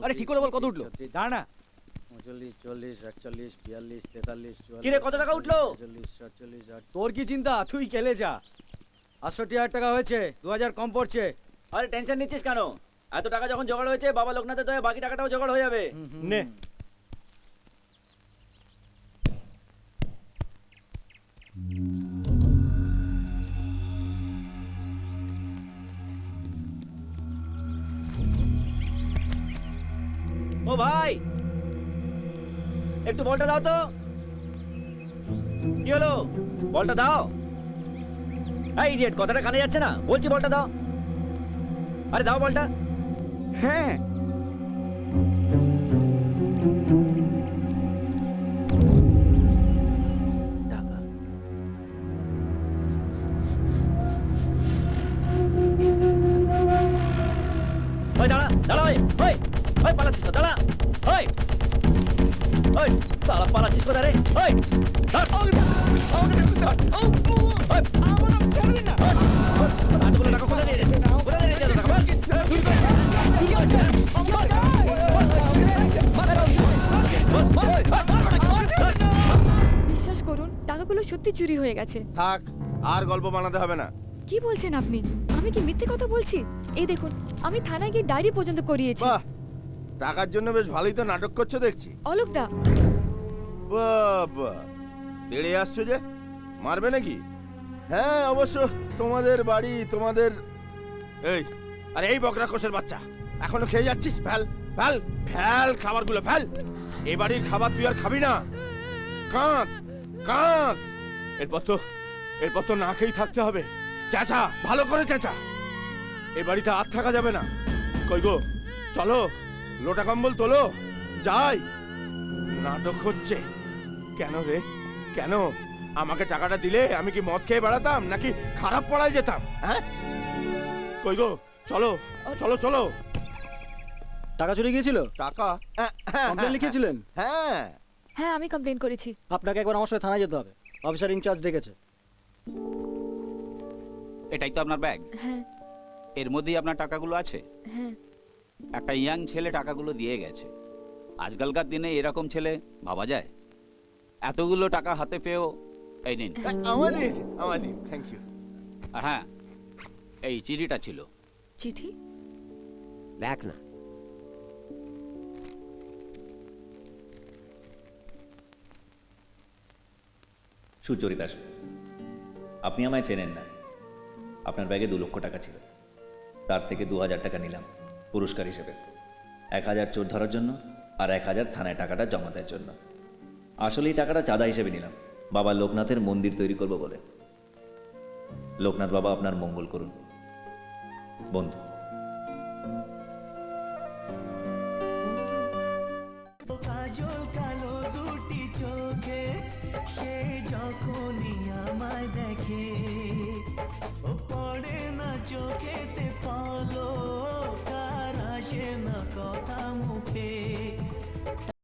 আরে ঠিক করে বল কত উঠলো? দাঁড়া না। 39, 40, 41, 42, 43, 44, কিরে, কত টাকা উঠলো? 46, 47, তোর কি চিন্তা, তুই খেলে যা। 68,000 টাকা হয়েছে, 2,000 কম পড়ছে। আরে টেনশন নিচ্ছিস কেন? এত টাকা যখন জোগাড় হয়েছে, বাবা লোকনাথের দয়ে বাকি টাকাটাও জোগাড় হয়ে যাবে। নে। ও ভাই, একটু বলটা দাও তো। কি হলো? বলটা দাও। এই ইডিয়েট, কথাটা কানে যাচ্ছে না? বলছি বলটা দাও। আরে দাও বলটা। হ্যাঁ। টাকা। ওই দাঁড়া, দাঁড়া, ওই ওই ওই পালাচ্ছিস না, দাঁড়া। ওই ওই সালা পালাচ্ছিস কোথায় রে? ওই ধর। ওই, এতগুলো টাকা কোথায় নিয়ে যাচ্ছিস? কোথায় নিয়ে যাচ্ছিস টাকা? বল। চুরি করে। চুরি করছিস? বিশ্বাস করুন, টাকাগুলো সত্যি চুরি হয়ে গেছে। থাক, আর গল্প বানাতে হবে না। কি বলছেন আপনি? আমি কি মিথ্যে কথা বলছি? এই দেখুন, আমি থানায় গিয়ে ডায়েরি পর্যন্ত করিয়েছি। বাহ, টাকার জন্য বেশ ভালোই তো নাটক করছো দেখছি। অলোকদা, বাবা, বেড়ে আসছো যে, মারবে নাকি? হ্যাঁ অবশ্য, তোমাদের বাড়ি, তোমাদের এই, আরে এই বকরা কোষের বাচ্চা, এখনো খেয়ে যাচ্ছিস? ফেল ফেল ফেল খাবারগুলো, ফেল। এই বাড়ির খাবার তুই আর খাবি না। কাঁদ কাঁদ, এরপর তো না খেয়েই থাকতে হবে। চেঁচা, ভালো করে চেঁচা। এই বাড়িতে আর থাকা যাবে না। কই গো, চলো, লোটা কম্বল তোলো, যাই। নাটক হচ্ছে কেন রে? কেন? আমাকে টাকাটা দিলে আমি কি মদ খেয়ে বেড়াতাম, নাকি খারাপ পড়ায় যেতাম? হ্যাঁ, কই গো, চলো চলো চলো। টাকা চুরি গিয়েছিল? টাকা কমপ্লেন লিখেছিলেন? হ্যাঁ। হ্যাঁ আমি কমপ্লেন করেছি। আপনাকে একবার আমার সাথে থানায় যেতে হবে, অফিসার ইনচার্জ ডেকেছে। এটাই তো আপনার ব্যাগ? হ্যাঁ এর মধ্যেই আপনার টাকাগুলো আছে? হ্যাঁ। একটা ইয়াং ছেলে টাকাগুলো দিয়ে গেছে। আজকালকার দিনে এরকম ছেলে ভাবা যায়? এতগুলো টাকা হাতে পেয়েও এই নিন। আমাদের থ্যাংক ইউ। আর হ্যাঁ, এই চিঠিটা ছিল। চিঠি? দেখ না। সুচরিতা, আপনি আমায় চেনেন না। আপনার ব্যাগে 2 লক্ষ টাকা ছিল, তার থেকে 2,000 টাকা নিলাম পুরস্কার হিসেবে। 1,000 চোর ধরার জন্য, আর 1,000 থানায় টাকাটা জমা দেওয়ার জন্য। আসলে এই টাকাটা চাঁদা হিসেবে নিলাম, বাবা লোকনাথের মন্দির তৈরি করব বলে। লোকনাথ বাবা আপনার মঙ্গল করুন, বন্ধু। কাজল কালো দুটি চোখে সে যখনই আমায় দেখে, ও পড়ে না চোখেতে পলক, আর আসে না কথা মুখে।